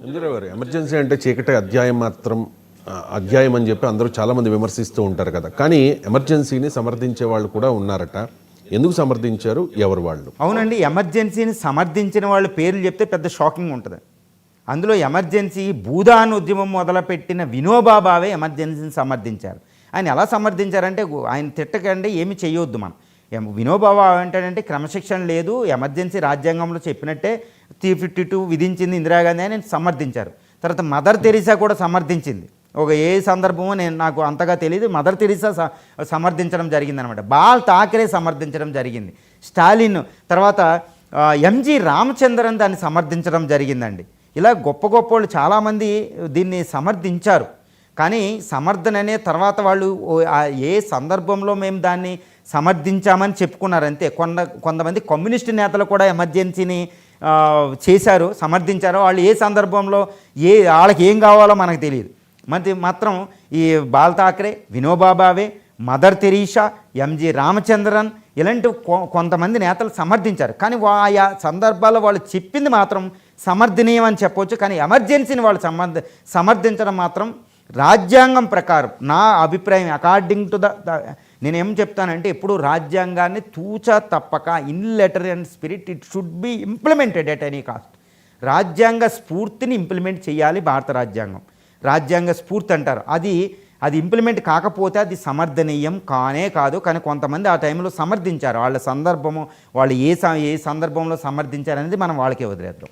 ఇందిరా గారు, ఎమర్జెన్సీ అంటే చీకటి అధ్యాయం మాత్రం అధ్యాయం అని చెప్పి అందరూ చాలామంది విమర్శిస్తూ ఉంటారు కదా. కానీ ఎమర్జెన్సీని సమర్థించే వాళ్ళు కూడా ఉన్నారట. ఎందుకు సమర్థించారు, ఎవరు వాళ్ళు? అవునండి, ఎమర్జెన్సీని సమర్థించిన వాళ్ళ పేర్లు చెప్తే పెద్ద షాకింగ్ ఉంటుంది. అందులో ఎమర్జెన్సీ భూదాన్ ఉద్యమం మొదలుపెట్టిన వినోబా భావే ఎమర్జెన్సీని సమర్థించారు. ఆయన ఎలా సమర్థించారంటే, ఆయన తిట్టకండి ఏమి చేయొద్దు మనం. వినోబా భావే ఏంటంటే క్రమశిక్షణ లేదు, ఎమర్జెన్సీ రాజ్యాంగంలో చెప్పినట్టే 352 విధించింది ఇందిరాగాంధీ అని సమర్థించారు. తర్వాత మదర్ తెరీసా కూడా సమర్థించింది. ఏ సందర్భమో నాకు అంతగా తెలియదు, మదర్ తెరీసా సమర్థించడం జరిగిందనమాట. బాల్ ఠాకరే సమర్థించడం జరిగింది, స్టాలిన్, తర్వాత ఎంజి రామచంద్రన్ దాన్ని సమర్థించడం జరిగిందండి. ఇలా గొప్ప గొప్ప వాళ్ళు చాలామంది దీన్ని సమర్థించారు. కానీ సమర్థననే తర్వాత వాళ్ళు ఏ సందర్భంలో మేము దాన్ని సమర్థించామని చెప్పుకున్నారు అంతే. కొంతమంది కమ్యూనిస్టు నేతలు కూడా ఎమర్జెన్సీని చేశారు, సమర్థించారు. వాళ్ళు ఏ సందర్భంలో వాళ్ళకి ఏం కావాలో మనకు తెలియదు. మాత్రం ఈ బాల్ ఠాకరే, వినోబా భావే, మదర్ తెరీసా, ఎంజి రామచంద్రన్ ఇలాంటి కొంతమంది నేతలు సమర్థించారు. కానీ ఆయా సందర్భాల్లో వాళ్ళు చెప్పింది మాత్రం సమర్థనీయం అని చెప్పవచ్చు. కానీ ఎమర్జెన్సీని వాళ్ళు సమర్థించడం మాత్రం రాజ్యాంగం ప్రకారం నా అభిప్రాయం అకార్డింగ్ టు నేనేం చెప్తానంటే, ఎప్పుడు రాజ్యాంగాన్ని తూచా తప్పక in letter and spirit it should be implemented at any cost. రాజ్యాంగ స్ఫూర్తిని ఇంప్లిమెంట్ చేయాలి భారత రాజ్యాంగం. రాజ్యాంగ స్ఫూర్తి అంటారు, అది ఇంప్లిమెంట్ కాకపోతే అది సమర్థనీయం కానే కాదు. కానీ కొంతమంది ఆ టైంలో సమర్థించారు. వాళ్ళ సందర్భము, వాళ్ళు ఏ సందర్భంలో సమర్థించారు అనేది మనం వాళ్ళకే వదిలేద్దాం.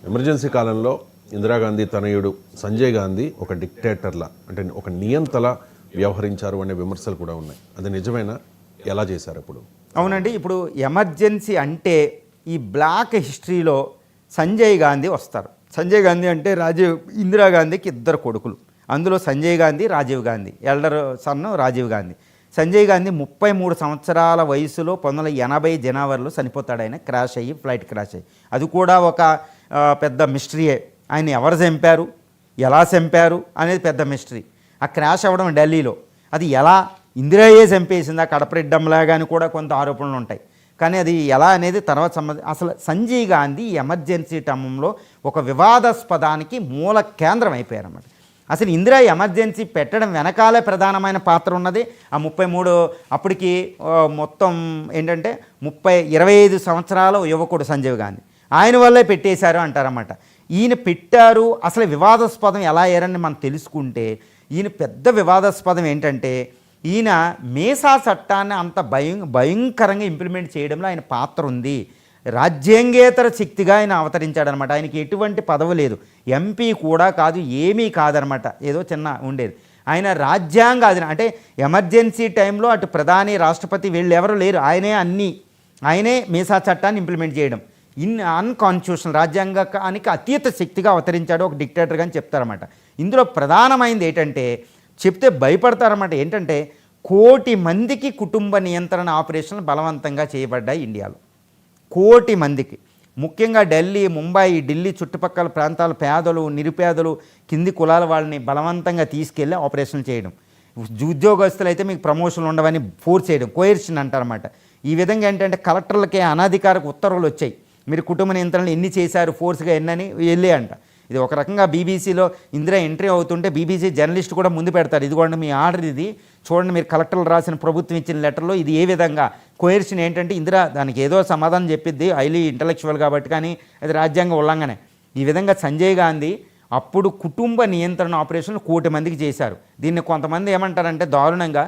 ఎమర్జెన్సీ కాలంలో ఇందిరాగాంధీ తనయుడు సంజయ్ గాంధీ ఒక డిక్టేటర్లా, అంటే ఒక నియంతలా వ్యవహరించారు అనే విమర్శలు కూడా ఉన్నాయి. అది నిజమేనా? ఎలా చేశారు ఇప్పుడు? అవునండి, ఇప్పుడు ఎమర్జెన్సీ అంటే ఈ బ్లాక్ హిస్టరీలో సంజయ్ గాంధీ వస్తారు. సంజయ్ గాంధీ అంటే ఇందిరాగాంధీకి 2 కొడుకులు. అందులో సంజయ్ గాంధీ, రాజీవ్ గాంధీ, ఎల్డర్ సన్ను రాజీవ్ గాంధీ. సంజయ్ గాంధీ 33 సంవత్సరాల వయసులో 1980 జనవరిలో చనిపోతాడు. ఆయన ఫ్లైట్ క్రాష్ అయ్యి. అది కూడా ఒక పెద్ద మిస్టరీయే. ఆయన ఎవరు చంపారు, ఎలా చంపారు అనేది పెద్ద మిస్టరీ. ఆ క్రాష్ అవ్వడం ఢిల్లీలో, అది ఎలా ఇందిరాయే చంపేసింది, ఆ కడపరెడ్డంలాగా అని కూడా కొంత ఆరోపణలు ఉంటాయి. కానీ అది ఎలా అనేది తర్వాత అసలు సంజయ్ గాంధీ ఎమర్జెన్సీ టైంలో ఒక వివాదాస్పదానికి మూల కేంద్రం అయిపోయారన్నమాట. అసలు ఇందిరా ఎమర్జెన్సీ పెట్టడం వెనకాలే ప్రధానమైన పాత్ర ఉన్నది. ఆ 33 అప్పటికి మొత్తం ఏంటంటే 25 సంవత్సరాల యువకుడు సంజీవ్ గాంధీ, ఆయన వల్లే పెట్టేశారు అంటారన్నమాట. ఈయన పెట్టారు. అసలు వివాదాస్పదం ఎలా అయ్యారని మనం తెలుసుకుంటే, ఈయన పెద్ద వివాదాస్పదం ఏంటంటే, ఈయన మేసా చట్టాన్ని అంత భయంకరంగా ఇంప్లిమెంట్ చేయడంలో ఆయన పాత్ర ఉంది. రాజ్యాంగేతర శక్తిగా ఆయన అవతరించాడనమాట. ఆయనకి ఎటువంటి పదవి లేదు, ఎంపీ కూడా కాదు, ఏమీ కాదనమాట, ఏదో చిన్న ఉండేది. ఆయన రాజ్యాంగ అంటే ఎమర్జెన్సీ టైంలో అటు ప్రధాని, రాష్ట్రపతి వీళ్ళు ఎవరు లేరు, ఆయనే మేసా చట్టాన్ని ఇంప్లిమెంట్ చేయడం అన్కాన్స్టిట్యూషనల్, రాజ్యాంగానికి అతీత శక్తిగా అవతరించాడు, ఒక డిక్టేటర్గా అని చెప్తారన్నమాట. ఇందులో ప్రధానమైనది ఏంటంటే, చెప్తే భయపడతారన్నమాట. ఏంటంటే 1 కోటి మందికి కుటుంబ నియంత్రణ ఆపరేషన్లు బలవంతంగా చేయబడ్డాయి ఇండియాలో. 1 కోటి మందికి, ముఖ్యంగా ఢిల్లీ, ముంబై, ఢిల్లీ చుట్టుపక్కల ప్రాంతాల పేదలు, నిరుపేదలు, కింది కులాల వాళ్ళని బలవంతంగా తీసుకెళ్ళి ఆపరేషన్లు చేయడం. ఉద్యోగస్తులు అయితే మీకు ప్రమోషన్లు ఉండవని ఫోర్స్ చేయడం, కోయర్షన్ అంటారన్నమాట. ఈ విధంగా ఏంటంటే కలెక్టర్లకే అనధికారిక ఉత్తర్వులు వచ్చాయి, మీరు కుటుంబ నియంత్రణలు ఎన్ని చేశారు, ఫోర్స్గా ఎన్నని వెళ్ళే అంట. ఇది ఒక రకంగా బీబీసీలో ఇందిరా ఎంట్రీ అవుతుంటే బీబీసీ జర్నలిస్ట్ కూడా ముందు పెడతారు, ఇదిగోండి మీ ఆర్డర్, ఇది చూడండి, మీరు కలెక్టర్లు రాసిన ప్రభుత్వం ఇచ్చిన లెటర్లో ఇది ఏ విధంగా కోయర్షన్ ఏంటంటే ఇందిరా దానికి ఏదో సమాధానం చెప్పిద్ది, హైలీ ఇంటలెక్చువల్ కాబట్టి, కానీ అది రాజ్యాంగ ఉల్లంఘనే. ఈ విధంగా సంజయ్ గాంధీ అప్పుడు కుటుంబ నియంత్రణ ఆపరేషన్లు 1 కోటి మందికి చేశారు. దీన్ని కొంతమంది ఏమంటారంటే దారుణంగా,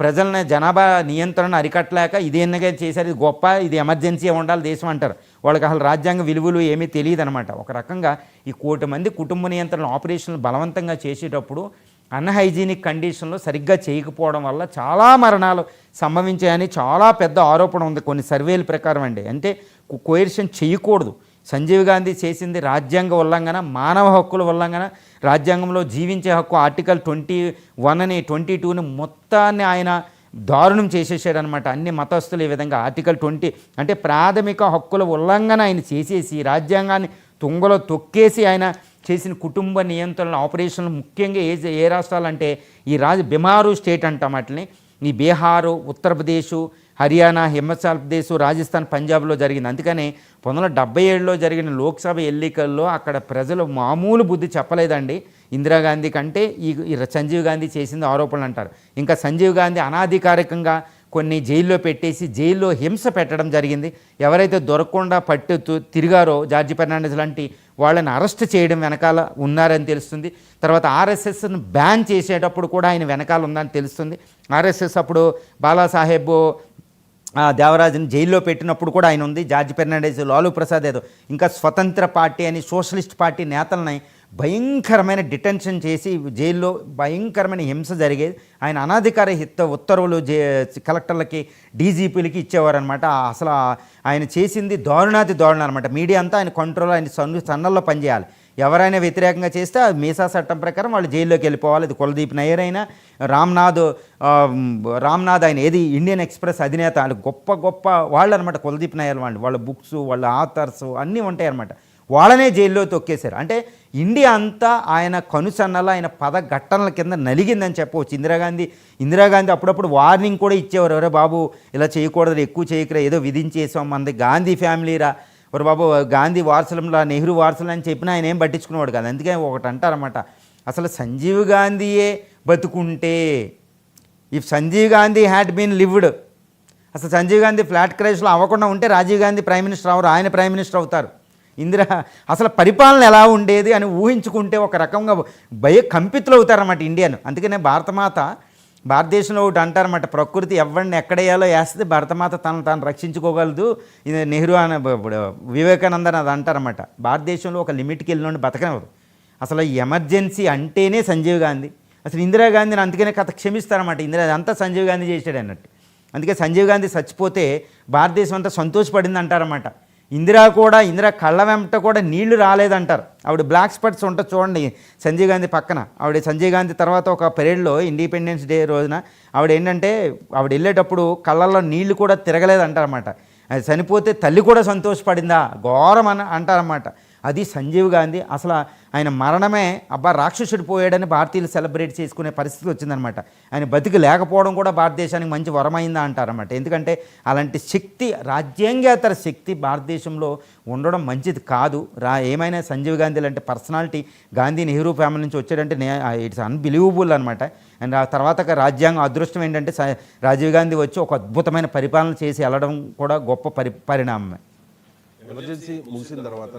ప్రజలని జనాభా నియంత్రణ అరికట్టలేక ఇది ఎన్నగా చేశారు, ఇది గొప్ప, ఇది ఎమర్జెన్సీ ఉండాలి దేశం అంటారు. వాళ్ళకి అసలు రాజ్యాంగ విలువలు ఏమీ తెలియదు అనమాట. ఒక రకంగా ఈ 1 కోటి మంది కుటుంబ నియంత్రణ ఆపరేషన్లు బలవంతంగా చేసేటప్పుడు అన్హైజీనిక్ కండిషన్లో సరిగ్గా చేయకపోవడం వల్ల చాలా మరణాలు సంభవించాయని చాలా పెద్ద ఆరోపణ ఉంది కొన్ని సర్వేల ప్రకారం అండి. అంటే కోయర్షన్ చేయకూడదు. సంజీవ్ గాంధీ చేసింది రాజ్యాంగ ఉల్లంఘన, మానవ హక్కుల ఉల్లంఘన, రాజ్యాంగంలో జీవించే హక్కు ఆర్టికల్ 21ని 22ని మొత్తాన్ని ఆయన దారుణం చేసేసాడనమాట. అన్ని మతస్థులు ఈ విధంగా ఆర్టికల్ 20 అంటే ప్రాథమిక హక్కుల ఉల్లంఘన ఆయన చేసేసి రాజ్యాంగాన్ని తుంగలో తొక్కేసి ఆయన చేసిన కుటుంబ నియంత్రణ ఆపరేషన్లు ముఖ్యంగా ఏ రాష్ట్రాలు అంటే ఈ బిహారు స్టేట్ అంటాం వాటిని, ఈ బీహారు, ఉత్తరప్రదేశ్, హర్యానా, హిమాచల్ ప్రదేశ్, రాజస్థాన్, పంజాబ్లో జరిగింది. అందుకని 1977లో జరిగిన లోక్సభ ఎన్నికల్లో అక్కడ ప్రజలు మామూలు బుద్ధి చెప్పలేదండి ఇందిరాగాంధీ కంటే ఈ సంజీవ్ గాంధీ చేసింది ఆరోపణలు అంటారు. ఇంకా సంజీవ్ గాంధీ అనాధికారికంగా కొన్ని జైల్లో పెట్టేసి జైల్లో హింస పెట్టడం జరిగింది. ఎవరైతే దొరకకుండా తిరిగారో జార్జి ఫెర్నాండెస్ లాంటి వాళ్ళని అరెస్ట్ చేయడం వెనకాల ఉన్నారని తెలుస్తుంది. తర్వాత ఆర్ఎస్ఎస్ను బ్యాన్ చేసేటప్పుడు కూడా ఆయన వెనకాల ఉందని తెలుస్తుంది. ఆర్ఎస్ఎస్ అప్పుడు బాలాసాహెబ్ దేవరాజుని జైల్లో పెట్టినప్పుడు కూడా ఆయన ఉంది. జార్జి ఫెర్నాండెస్, లాలూ ప్రసాద్ యాదవ్, ఇంకా స్వతంత్ర పార్టీ అని సోషలిస్ట్ పార్టీ నేతలని భయంకరమైన డిటెన్షన్ చేసి జైల్లో భయంకరమైన హింస జరిగేది. ఆయన అనాధికార ఉత్తర్వులు కలెక్టర్లకి, డీజీపీలకి ఇచ్చేవారనమాట. అసలు ఆయన చేసింది దారుణాతి దారుణం అనమాట. మీడియా అంతా ఆయన కంట్రోల్, ఆయన సన్నల్లో పనిచేయాలి. ఎవరైనా వ్యతిరేకంగా చేస్తే అది మీసా చట్టం ప్రకారం వాళ్ళు జైల్లోకి వెళ్ళిపోవాలి. అది కులదీప్ నయ్యర్ అయినా, రామ్నాథ్ ఆయన ఏది ఇండియన్ ఎక్స్ప్రెస్ అధినేత, వాళ్ళు గొప్ప గొప్ప వాళ్ళు అనమాట. కులదీప్ నయ్యర్ వాళ్ళ బుక్స్, వాళ్ళ ఆథర్స్ అన్నీ ఉంటాయి అనమాట. వాళ్ళనే జైల్లో తొక్కేశారు. అంటే ఇండియా అంతా ఆయన కనుసన్నల, ఆయన పదఘట్టనల కింద నలిగిందని చెప్పవచ్చు. ఇందిరాగాంధీ అప్పుడప్పుడు వార్నింగ్ కూడా ఇచ్చేవారు. ఎవరే బాబు ఇలా చేయకూడదు, ఎక్కువ చేయకరా, ఏదో విధించేసాం, మనది గాంధీ ఫ్యామిలీరా, ఒక బాబు గాంధీ వారసులంలా, నెహ్రూ వారసులు అని చెప్పినా ఆయన ఏం పట్టించుకునేవాడు కాదు. అందుకే ఒకటి అంటారన్నమాట, అసలు సంజీవ్ గాంధీయే బతుకుంటే, if Sanjeev Gandhi had been lived, అసలు సంజీవ్ గాంధీ ఫ్లాట్ క్రాష్లో అవ్వకుండా ఉంటే రాజీవ్ గాంధీ ప్రైమ్ మినిస్టర్ అవరు, ఆయన ప్రైమ్ మినిస్టర్ అవుతారు. అసలు పరిపాలన ఎలా ఉండేది అని ఊహించుకుంటే ఒక రకంగా కంపితులు అవుతారన్నమాట ఇండియాను. అందుకనే భారతదేశంలో ఒకటి అంటారన్నమాట, ప్రకృతి ఎవరిని ఎక్కడేయాలో వేస్తే భారతమాత తనను తాను రక్షించుకోగలదు. ఇది నెహ్రూ అని వివేకానంద అని అది అంటారన్నమాట. భారతదేశంలో ఒక లిమిట్కి వెళ్ళినోడిని బతకనివ్వదు. అసలు ఎమర్జెన్సీ అంటేనే సంజీవ్ గాంధీ. అసలు ఇందిరాగాంధీని అందుకనే కథ క్షమిస్తారన్నమాట. అంతా సంజీవ్ గాంధీ చేశాడు అన్నట్టు. అందుకే సంజీవ్ గాంధీ చచ్చిపోతే భారతదేశం అంతా సంతోషపడింది అంటారన్నమాట. ఇందిరా కళ్ళ వెంట కూడా నీళ్లు రాలేదంటారు. ఆవిడ బ్లాక్ స్పాట్స్ ఉంటుంది చూడండి సంజయ్ గాంధీ పక్కన. సంజయ్ గాంధీ తర్వాత ఒక పరేడ్లో ఇండిపెండెన్స్ డే రోజున ఆవిడ వెళ్ళేటప్పుడు కళ్ళల్లో నీళ్లు కూడా తిరగలేదంటారన్నమాట. అది చనిపోతే తల్లి కూడా సంతోషపడిందా, ఘోరం అని అంటారన్నమాట. అది సంజీవ్ గాంధీ. అసలు ఆయన మరణమే రాక్షసుడు పోయాడని భారతీయులు సెలబ్రేట్ చేసుకునే పరిస్థితి వచ్చిందనమాట. ఆయన బతికి లేకపోవడం కూడా భారతదేశానికి మంచి వరమైందా అంటారన్నమాట. ఎందుకంటే అలాంటి శక్తి, రాజ్యాంగేతర శక్తి భారతదేశంలో ఉండడం మంచిది కాదు. ఏమైనా సంజీవ్ గాంధీ లాంటి పర్సనాలిటీ గాంధీ నెహ్రూ ఫ్యామిలీ నుంచి వచ్చాడంటే ఇట్స్ అన్బిలీవబుల్ అనమాట. అండ్ ఆ తర్వాత రాజ్యాంగం అదృష్టం ఏంటంటే రాజీవ్ గాంధీ వచ్చి ఒక అద్భుతమైన పరిపాలన చేసి వెళ్ళడం కూడా గొప్ప పరిణామమే. ఎమర్జెన్సీ ముగిసిన తర్వాత